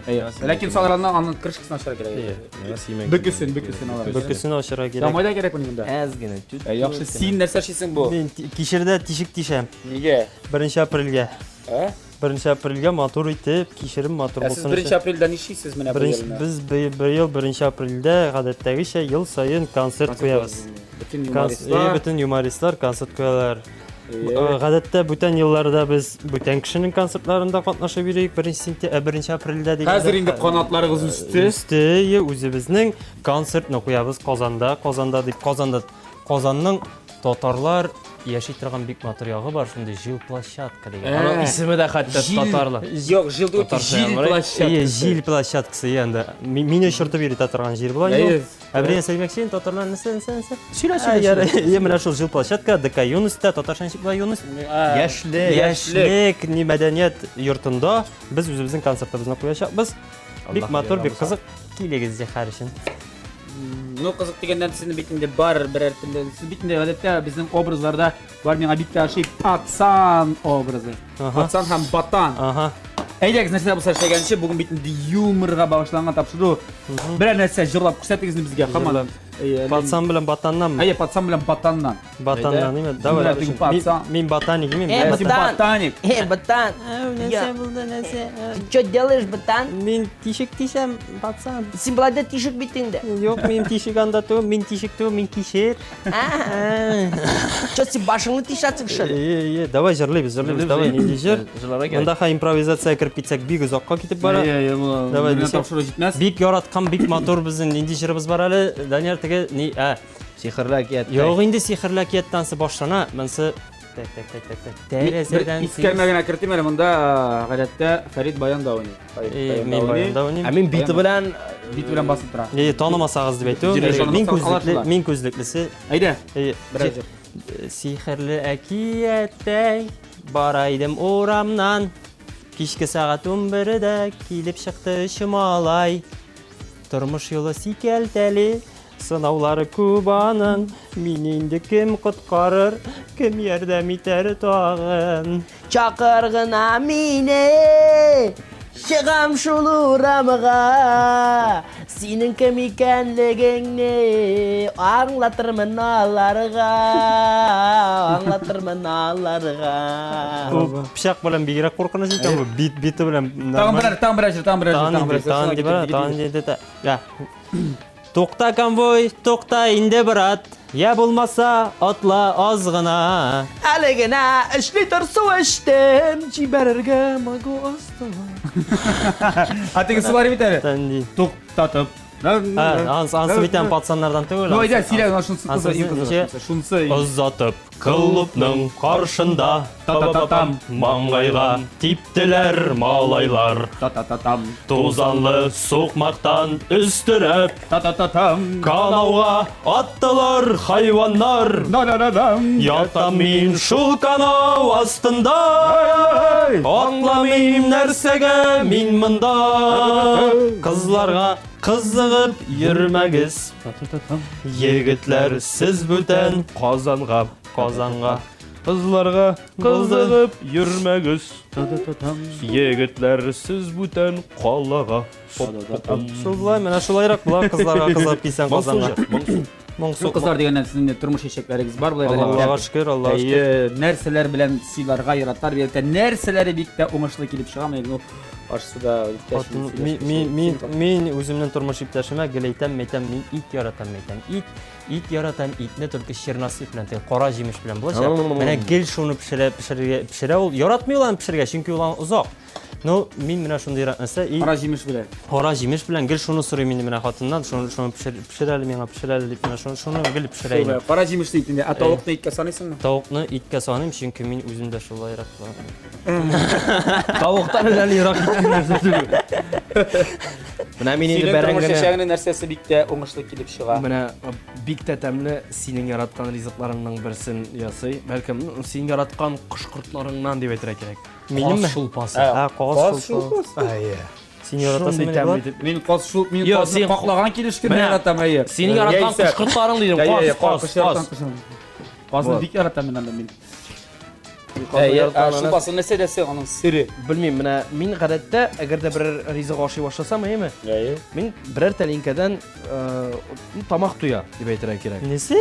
Lakin salarandan anın kırışkısını aşağı gerek. Büküsün alalım. Böküsünü aşağı Ya gerek. mayda gerek bunun bunda. Azgina. Yaxşı sin нәрсә эшисең бу? Men kişirde tişik tişem. Nega? 1 aprelga. Ha? 1 aprelga motor itib, kishirim motor Siz bo'lsin. 1 apreldan ishlaysiz mana bu yilni. Biz bir yıl 1 aprelda odatdagicha yıl sayın konsert qo'yamiz. Bütün yumoristlar. Bütün yumoristlar konsert qo'yadilar. Odatda butun yillarda biz butun kishining konsertlarida qatnashib yurdik. 1 aprelda degan. Hozir endi qanotlaringiz Üstü o'zimizning konsertni qo'yamiz Qozonda deb Qozonning tatarlar yaşay turgan bek motoryog'i bor, shunda Jil Plощадка degan. Ana ismi de hatta tatarlar. Yo'q, jilda o'tib Jil Plощадка. Jil Plощадкасы endi. Meni shurtib yurib turgan yer bilan. Abriya saymakchi tatarlar nisa. Söyle. Mana shu Jil Plощадка, DK Yunusda tatarşanchik bilan Yunus. Yaşlik madaniyat yurtida biz o'zimizning konsertimizni qo'yashamiz. Bek motor, bek qiziq. Kelegizga qarashin. Ну qiziq deganda sizning bitinde bar birer tilda. Siz bitinde odatda bizning obrazlarda var menga bitta şey patsan obrazi. Patsan ham batan. Aha. Aydagiz narsa bo'lsa ishlagancha bugun bitinde yumorga bag'ishlangan topshiruv. Bir narsa jurlab ko'rsatingiz bizga hamma. Patsan bilan batandanmi? Ay patsan bilan batandan. Batandan nima? Davay. Men botanikman. Botanik. Братан, Nasa bo'ldi, nasa. ты что делаешь, братан? Men tishik tisham, patsan. Sen bilada tişört bitinde. Yo'q, men tishik anda men tishik men kishir. Что sen başını tişatsın şimdi? Давай jırlaymiz, давай ne diyeceğiz? Jırlara Unda ha improvizatsiya kirib ketsak, bek uzoqqa ketib boradi. Давай Buni desek. topshiriq yetmas. Bek yaratgan bek motor bizning indishirimiz bor hali. Daniel tege ne? Sehrlakiyat. Yo'q, endi sehrlakiyatdansi boshlana. Mensi tak. Derazadan İskelmagina kirdim mana bunda g'adatda Farid Bayon da o'ynaydi. men bayonda o'ynayman. Amin biti bilan bit bilan bosib turadi. Tanimasangiz deb aytdim. Men ko'zliklisi. Ayda. Biroz. Sehrli akiyatday boraydim o'ramdan. Kechki soat 11da kelib chiqdi shimolay. Turmush yo'li sikeltali, sınavları Kuba'nın. Meni endi kim qutqarır, kim yordam etar tog'in. Çakırgına mine, çıgam şuluramıga. Senin kim ekenligini anlatırmın ağlarga. Bu pishaq bilan begiroq qo'rqinish ekan bu biti bilan. Ya. To'xta konvoy, to'xta endi brat. Ya bo'lmasa otla ozg'ina. Aligina 3 litr suv ichdim, jibarga mago ostim. Atigisi bor bitadi. Tandi. To'xtatib. Ansı bitan patsanlardan tugul. Noyda silah şunsa. Uzatib qıllıbның qarşında Tatatam mangayga tiptiler malaylar. Tatatam Tuzanlı soqmaqdan üstürüp tatatam kanauga attılar hayvanlar. Yatam min şul kanau astında. Atlamayım nersege min mında. Kızlarga Kızıgıp yürmegiz. Yigitler siz бүтән Qozonga. Qizlarga kızıgıp yürmegiz. Yigitler siz бүтән Qolaga. Şulay, mana şulayroq bular qizlarga qizib kelsan Qozonga. Moңсу kızlar degenden sizin turmuş eşekleriniz var bular. Allah'a şükür, Allah'a şükür. Nerseler bilen silarga yaratlar birlikte nerseleri birlikte oңuшлы kelip çıgamaydı. Aşısı da men o'zimning turmush iptashima gilaytam, men it yaratam. It yaratam, itni только shirnasi bilan, qora jemish bilan bo'lsa, mana gel shuni pishira ol, yaratmayman pishirga, chunki ular uzoq. Ну, мен менә шундый рәтнәсә, Кара җимеш белән. Кара җимеш белән гел шуны сорыйм инде менә хатыннан, шуны пешер әле миңа, пешер әле дип, менә шуны гел пешерәйм. Кара җимешне итендә, ә тавыкны иткә саныйсыңмы? Тавыкны иткә саныйм, чөнки мин үзем дә шулайрак. Тавыктан әле ерак киткән нәрсә түгел. Менә мин инде бәрәңгене Шәгенең нәрсәсе бик тә уңышлы килеп чыга. менә бик тә тәмле синең яраткан ризыкларыңның берсен ясый. Бәлкем син яраткан кош-кортларыңнан дип әйтергә кирәк. Минемме? Каз шулпасы. Каз шулпасы. Әйе. Син яратасың Шундый мине тәмле булат? итеп. Мин каз шул, мин Йо, казны син- каклаган килеш кенә Менә, яратам әйе. Синең яраткан кош-кортларың дидем. Каз. Казны бик яратам мен анда мин. Әйе, Шулпасы нәрсә дәсе аның сире. Белмим, менә мин гадәттә, әгәр дә бер ризык ашый башласам, әйеме? Әйе. Мин берәр тәлинкәдән тамак туя дип әйтергә кирәк. Несе?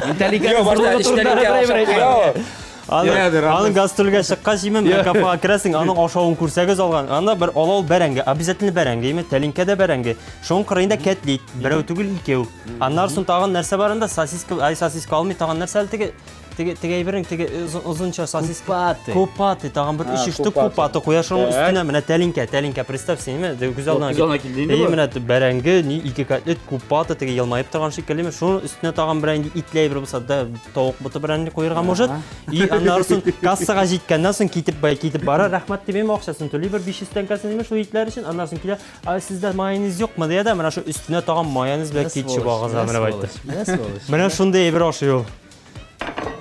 Мин тәлинкәдән зурлыгы турында бер әйтәм. Аның гастрольгә чыккач имем кафега керәсең, аның ашавын күрсәгез алган. Анда бер алау бәрәңге, обязательно бәрәңге, име тәлинкәдә бәрәңге. Шуның кырыенда кәтлит, берәү түгел икәү. Аннан соң тагын нәрсә бар анда? Сосиска алмый тагын нәрсә әле теге әйберен теге озынча сосиска. Купаты, тагын бер 3 штук купаты куяшың өстенә менә тәлинкә, представь син, гүзәлнән. Әйе, менә бәрәңге, ни 2 кәтлит купаты теге елмаеп торган шикелле, шуның өстенә тагын бер инде итләй бер булса да тавык буты белән куярга может. И аннан соң кассага җиткәннән соң китеп бара, рәхмәт дибем акчасын түли бер 500 тәңкәсен име шул итләр өчен. Аннан соң килә, "Сездә майонез юкмы?" дия да, менә шу өстенә тагын майонез белән кетчуп агыза менә байтты. Менә шундый әйбер ашый ул.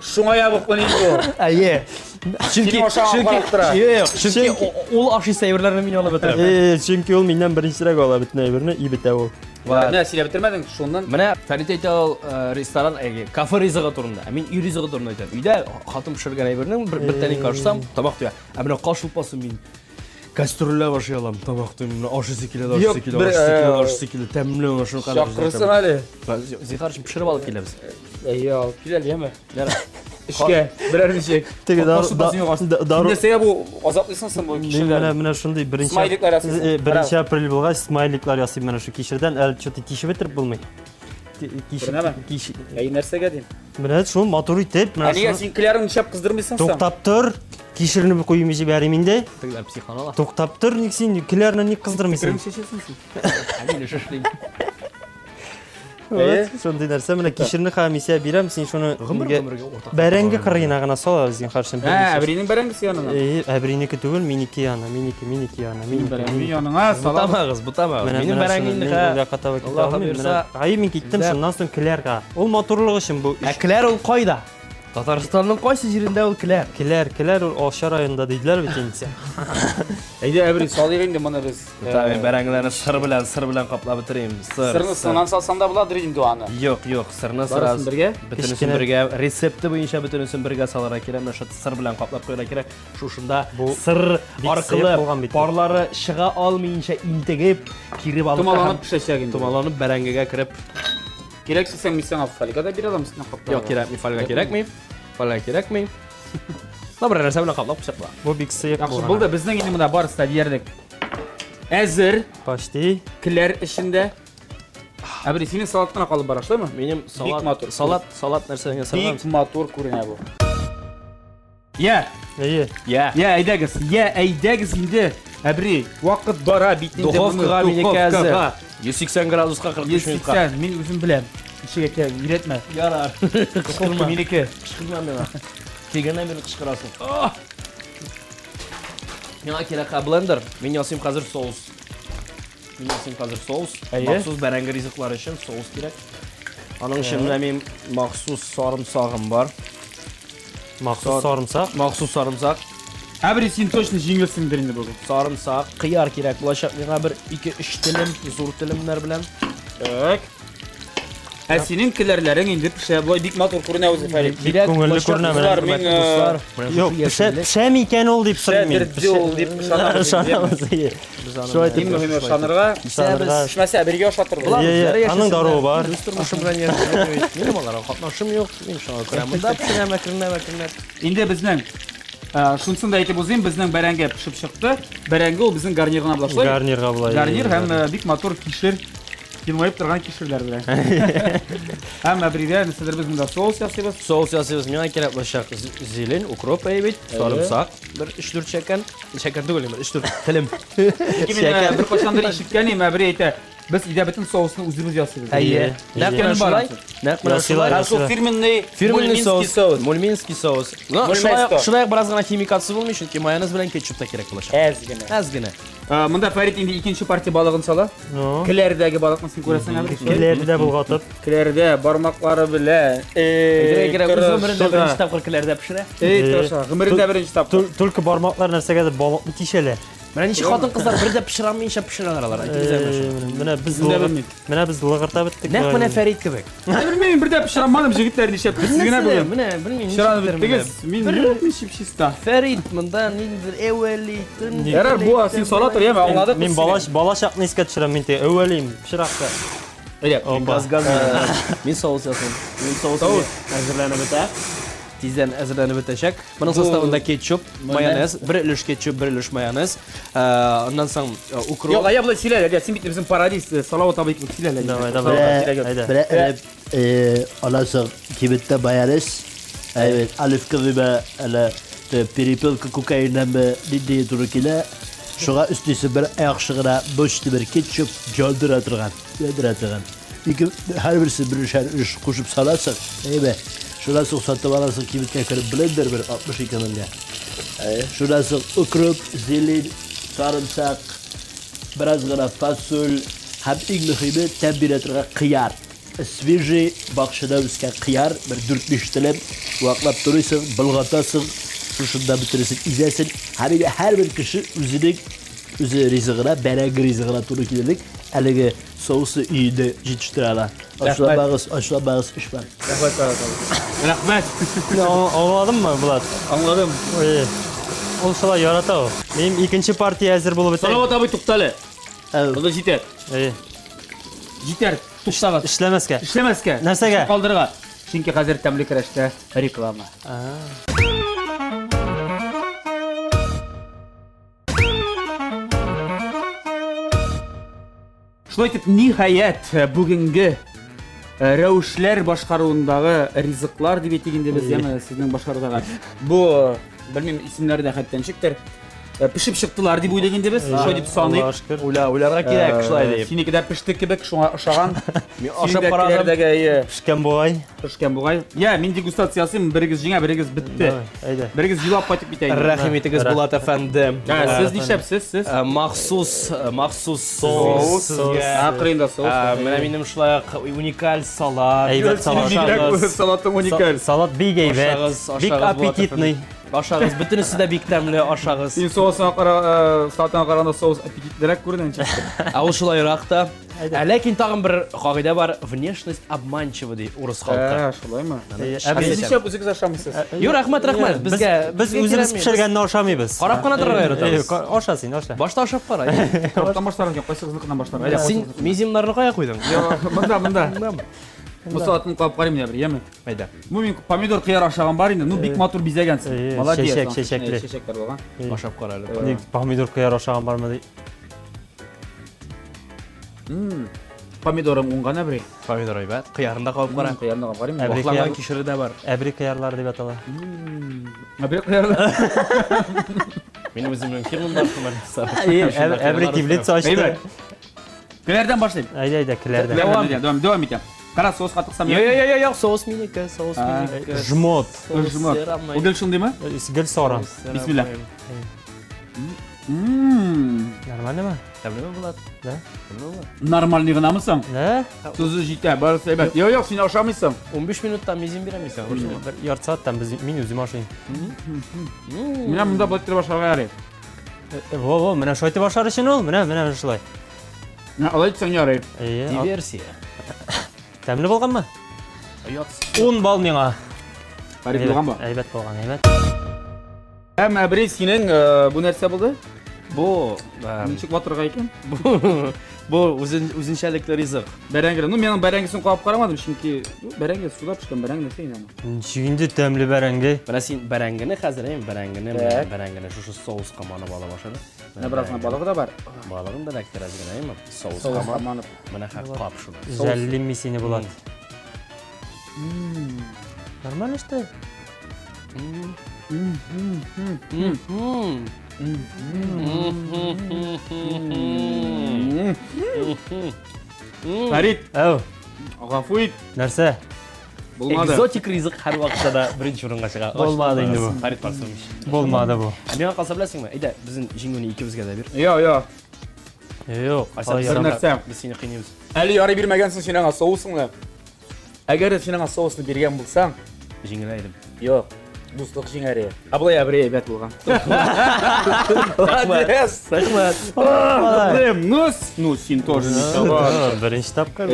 Шуңа ябык мын инде ул. Әйе. Чөнки ул ашый сәйберләрне мин алып бетерәм. Чөнки ул миннән беренчерәк ала бөтен әйберне, и бетә ул. Менә сөйләп бетермәдең, шуннан. Менә Фәрит әйтә ул ресторан, кафе ризыгы турында. Мин үй ризыгы турында әйтәм. Өйдә хатын пешергән әйбернең бер тәлинкә ашсам, тамак туя. Ә менә каш шулпасы мин кастрюльлә ашый алам. Тамак туя, ашыйсы килә, ашыйсы килә, тәмле шуны кадәр. Чакырсың әле. Зихар өчен пешереп алып киләбез. Әйе, киләл яме. Эшкә берәр ничек. Теге дару. Нәрсәгә бу азаплыйсың син бу кишеләр? Менә шундый Смайликлар ясыйсың. 1 апрель булгач смайликлар ясыйм менә шу кишердән, әле чөтә тишеп бетереп булмый. Әйе, нәрсәгә дим? Менә шул матур итеп, менә Әнигә син киләрен шәп кыздырмыйсың син? туктап тор, кишерне куйып җибәрим инде. Тегеләр психанала. Туктап тор, ник син киләрне ник кыздырмыйсың? Шешесин син. Әмиле шашлык. Шундый нәрсә менә кишерне хәмисә бирәм, син шуны Гомергә уртак. бәрәңге кырыена гына салабыз син харшын. Әбринең бәрәңгесе янына. Әбринеке түгел, минеке яна, минеке яна, Бәрәңге янына салам. Бутамагыз. Минем бәрәңгем инде. Аллаһ бирсә. Ай мин киттем, шуннан соң киләргә. Ул матурлык өчен бу. Әкләр ул кайда? Татарстанның кайсы җирендә ул келәр? Киләр ул Аша районында диделәр бит инде. Әйдә әбри салыйк инде моны без. Таbii бәрәңгеләрне сыр белән каплап бетерим. Сырны сыннан салсаң да буладыр инде аны. Юк, сырны Барысын сырас. бергә. Бөтенесен бергә, рецепты буенча бөтенесен бергә салырга кирәк. Менә шу сыр белән каплап куярга кирәк. Шушында сыр аркылы парлары чыга алмыйнча интегеп, кирип алып Томаланып пешәчәк инде. томаланып бәрәңгегә кереп. Кирәксә мисәң фалига да бирә аламсың каплап. Юк, кирәкми, фольга кирәкми. Фольга кирәкми. Бер нәрсә белән каплап кушакла. Бу бик сыек Яхшы булды, безнең инде монда барысы да диярлек. Әзер, Почти. киләр эшендә. Әбри синең салаттан калып бара, шулаймы? Минем матур. салат нәрсәгә салам. Бик матур күренә бу. Я, Әйе. Я. әйдәгез инде. Әбри, вакыт бара бит инде. Духовкага минеке әзер. 180 градуска 45 минутка. 180, мин үзем беләм. Ишегә өйрәтмә. Ярар. Кышкырма минеке. Кышкырма миңа. Кигәннән бeri кышкырасың. Миңа кирәк блендер. Мин ясыйм хәзер соус. Махсус бәрәңге ризыклары өчен соус кирәк. Аның өчен менә мин махсус сарымсагым бар. Махсус сарымсак. Әбри син точно җиңелсеңдер инде бүген. Сарымсак, кыяр кирәк булачак миңа бер 2-3 телем, зур телемнәр белән. Так. Ә синең киләрләрең инде пешә, булай бик матур күренә үзе Фәрит. Бик күңелле күренә менә. Юк, пешәм икән ул дип сорыйм мин. Ул дип шанабыз. Шулай Иң мөһиме шанырга, пешмәсә Әбригә ашатырбыз. Аның даруы бар. Тормышым белән ярдәм. Минем аларга катнашым юк. Мин шуңа күрә монда пешерәм. Инде безнең шунсын да әйтеп узыйм, безнең бәрәңге пешеп чыкты. Бәрәңге ул безнең гарнирына була, шулай. Гарнирга булай. Гарнир һәм бик матур кишер Yılmayıp durgan kişiler bilen. Ama birden sizler bizim de soğuk yapıyoruz. Соус ясыйбыз. Мен керек башак зелень, укроп әйбит, сарымсак, bir 3-4 чәкән. Чәкән түгел, 3-4 телем. Kimin bir koşandır işitken ama bir ete biz ide bütün soğusunu özümüz yapıyoruz. Әйе. Нәкъ менә шулай. Нәкъ менә шулай. Ясыйлар. Фирменный соус. Мульминский соус. Шулай biraz гына химикатсы булмый, чөнки майонез белән кетчуп та кирәк булачак. Әз генә. Mında Ferit indi ikinci parti balığın sala. Kilerdagi balıkmasını görəsən abi. Kilerde bulgatып. Kilerde parmakları bile. Кирәк үземәрендә беренче тапкыр киләрдә пешерә. Taşa, gümründe birinci taptı. Только бармаклар нәрсәгәдер балыкны тишәләр. Менә ничек хатын кызлар бердә пешерә алмыйча пешерәләр алар. Менә без лыгырта беттек. Нәкъ менә Фәрит кебек. Bilmeyim bir de pişiremedim jigitlerini işe pişirgene bugün. Менә белмим. Şıran bittiniz. Min şipşista. Фәрит монда ниндидер әвәли төн. Yarar bu asil salat yeme anladık. Мен бала чакны искә төшерәм, мен те әвәлим, пешерәккә. Öyle. Gaz. Мин соус ясыйм. Мин соус әзерләнеп бетә. Тиздән әзерләнеп бетәчәк. Моның составында кетчуп, майонез, bir өлеш кетчуп, bir өлеш майонез. Ondan соң укроп. Yok ya bu siler ya sen bitti bizim paradis salavat tabii ki siler. Давай. Alasın kibitte mayonez. Evet, alif kıvıma ala peripel kokainen be dindiye durukile. Şuna üstüsü bir ayakşığına boştu bir ketçup jöldıra durgan. İki her birisi bir iş koşup salarsak. Evet. Şuna soğusattı alasın kibitte kırıp blender bir 62 milyon. Şuna ukrop, zilin, sarımsak, biraz gana fasol, hem ilmi temperatüre kıyar. Свежий бакшыда үскән кыяр, bir 4-5 телем ваклап турыйсың, былгатасың, шушында битересең, изәсең. Һәр бер кеше үзенең ризыгына, бәрәк ризыгына туры килерлек, әлеге соусы өйдә җитештерә ала. Ашламагыз эш бар. Рәхмәт. Аңладың мы, Булат? Anladım. Ул шулай ярата ул. Минем икенче партия әзер булып бетә. Salavat abi tuktale. O da jiter. Jiter. Tuktağız. Эшләмәскә. İşlemezke. Нәрсәгә? Kaldırığa. Çünkü hazır temlik reçete reklama. Şunu aytып, nihayet bugünkü rəvişlər başqaruğundağı rizıqlar deb etigində biz yəni sizin başqaruğundağı bu bilmem isimləri də xəttənçikdir. Pişip çıktılar diye uylayınca biz şöyle bir sanıyıp Уйларга кирәк шулай дип. Seni kadar piştik kebek şuna aşağın Ашап карадым. Пешкән бугай. Pişken buğay. Ya min degustasiyasım birigiz жиңа birigiz bitti. Әйдә. Birigiz yulap qaytып biteydi. Рәхим итегез Булат әфәндем. Siz nişepsiz siz? Махсус соус. Акырында соус. Менә минем шулай уникаль салат. Әйбәт салат. Салатым уникаль. Салат бик әйбәт. Бик аппетитный. Ашагыз, бөтенесе дә бик тәмле ашагыз. Син соусына салатына караганда соус аппетитлерәк күренәнчә. Ул шулайрак та. Ләкин тагын бер кагыйдә бар, внешность обманчива ди урыс халкы. Шулаймы? Әбез Ничек үзегез ашамыйсыз? Юк, рәхмәт. Без үзебез пешергәнне ашамыйбыз. Карап кына торырга яратабыз. Аша син, аша. Башта ашап кара. Таптан башларга, кайсыгызлыкынан башларга. Син мизимнарны кая куйдың? Монда. Bu saatini kapıp karayım ya bir yemin. Hayda. Bu min pomidor kıyar aşağıdan var indi. Nu bik matur bizegensin. Молодец. Şeşekli. Şeşekler bolgan. Ашап кара әле. Ник помидор кыяр ашаган бармы ди? Помидорым уңган әбри. Помидор әйбәт. Кыярында калып кара. Кыярында калып карыйм. Вакланган кишере дә бар. Әбри кыярлар дип атала. Әбри кыярлар. Минем үземнең фирмам бар шуңа. Әбри теплица ачты. Кілерден başlayayım. Әйдә, киләрдә. Devam etem. Kara soğuz katıksam Yok, soğuz miniki, soğuz miniki. Жмот. Жмот. O gel şun değil mi? Гел соран. Bismillah. Нормально ма? Тәмлеме Булат? Да. Normalliğine mısın? Да? Tuzu jite, barısı evet. Yok, sen aşamışsın. 15 minutта мизин бирәмисең. Bir yarım saatten min үзем ашыйм. Менә монда блаттыр башарга ярый. Во, менә шайтып ашар өчен ул, менә шулай. Алай итсәң ярый. Диверсия. Тәмле булганмы? Ят. 10 бал миңа. Хариф булган ба? Әйбәт булган, әйбәт. Әмма бер синең бу нәрсә булды? Бу Ничек ватырга икән? Bu o'zinchalik rizq. Bərəngə. Ну, mənim bərəngəsini qoyub qaramadım çünki bərəngə suda pişgan bərəng nəsə yəni. Şimdi təmli bərəngi. Mana sen barangini hazır ham barangini shu sousga manib ola boshladi. Nə birasına balığı da var. Balığın da daktarazgina ham sousga manib. Mana haq qop shu. Zəllimmisini bulat. Normal işte. Farid, Әу, ғафу ет. нәрсә? Bulmadı. Ekzotik rizq har vaqtda da birinchi o'ringa chiqa. Bo'lmadi endi bu. Farid Parsovic. Bo'lmadi bu. Menga qalsa bilasizmi? Ayda bizning jingoni ikkimizga da ber. Yo. Yo'q, Bir нәрсә. Biz seni qiynaymiz. Әлі яры бермәгәнсең синең соусыңны. Әгәр синең соусны биргән булсаң, Жиңеләйдем. юк. Дуслык җиңәре. Аблай әбрей әйбәт булган. Рәхмәт. Ну, син тоже не табар. Birinchi topqir,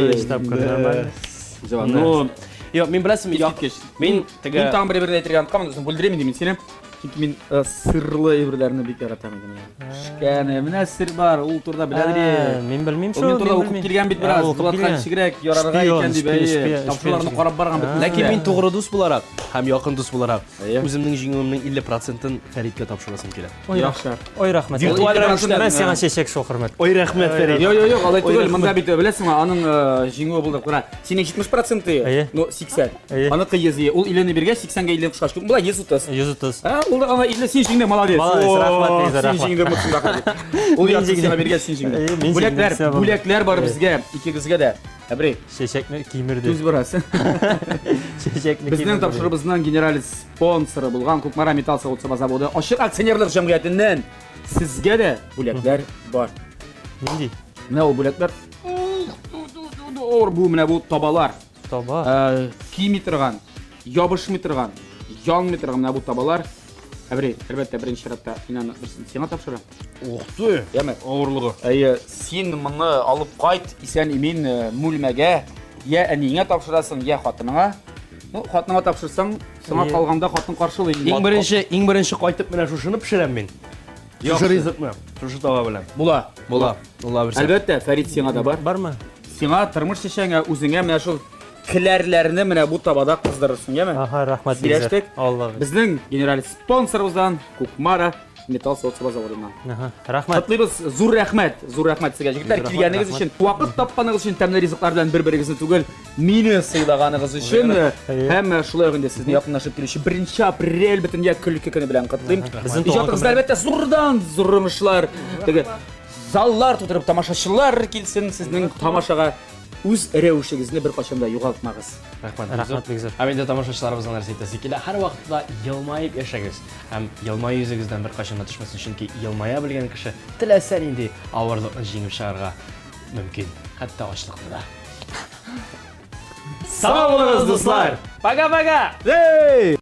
normal. Ну, Yo'q, men bilasizmi? Yo'q. Men Мен там бір әйтергән командасын бүлдіремін деймін сені. Çünkü мен сырлы әйберләрне бик яратам идем. Кәне, менә сыр бар, ул турда беләдер. Мен білмеймін Ул турда укып килгән бит бераз. Булатка кичегрәк ярарга икән дип тапшыруларны карап барган бит. Ләкин мен to'g'ri do'st bo'larak, ham yaqin do'st bo'larak o'zimning jingimning 50%-ын Faridga topshirasam keladi. Яхшы. Ой, рахмәт. Virtual ravishda Мен сиңа шешек шул хөрмәт. Ой, рәхмәт Фарид. Юк, алай түгел. Монда бит беләсеңме, аның җиңүе булды. Кара, синең 70%, ну 80. Аныкы 100. Ул 50-не бергә 80-га 50 кушкач. Була 130. 130. Ул да ана 50 син җиңдә, молодец. Рахмәт, Син җиңдә мөмкин. Ул җиңдә бергә син җиңдә. Бүләкләр бар безгә, икегезгә дә. Әбрей, Шешекне кимерде. түз барасы. Шешекне Безнең тапшырыбызның генераль спонсоры булган Кукмара металл савытчы заводы Ачык акционерлык җәмгыятеннән сезгә дә бүләкләр бар. Нинди? Менә ул бүләкләр. Бу менә бу табалар. Таба. Кими торган, ябышмый торган, янмый торган менә бу табалар. Әбрей, әлбәттә беренче чиратта мин аны берсен сиңа тапшырам. Ухты. Яме, Авырлыгы. Син моны алып кайт, исән имин мүлмәгә, я әнигә тапшырасың, я хатыныңа. Ну, хатыныңа тапшырсаң, сиңа калганда хатын каршылый. Иң беренче кайтып менә шушыны пешерәм мен. Шушы ризыкны, шушы тава белән. Була. Алла берсен. Әлбәттә, Фарид сиңа да бар. Бармы? Сиңа тормыш чәчәңә үзеңә менә шул киләрләрне менә бу табада кыздырырсың, яме? Аха, рахмәт. Сөйләштек. Аллага. Безнең генераль спонсорыбыздан Кукмара металл савытчы заводыннан. Аха, рахмәт. Котлыйбыз, зур рәхмәт сезгә. Җегетләр, килгәнегез өчен, вакыт тапканыгыз өчен, тәмле ризыклар белән бер-берегезне түгел, мине сыйлаганыгыз өчен һәм шулай инде сезне якынлашып килүче 1 апрель бөтенләй көлке көне белән котлыйм. Иҗатыгызда әлбәттә зурдан зур уңышлар, теге заллар тутырып тамашачылар килсен сезнең тамашага. Үз рәвешегезне бер качанда югалтмагыз. Рахмәт бик зур. Һәм инде тамашачыларыбызга нәрсә әйтәсе килә, һәр вакытта елмаеп яшәгез. Һәм елмаю йөзегездән бер качанда төшмәсен, чөнки елмая белгән кеше теләсә нинди авырлыкны җиңеп чыгарга мөмкин, хәтта ачлыкны да. Sağ olun dostlar. Пага-пага! Hey!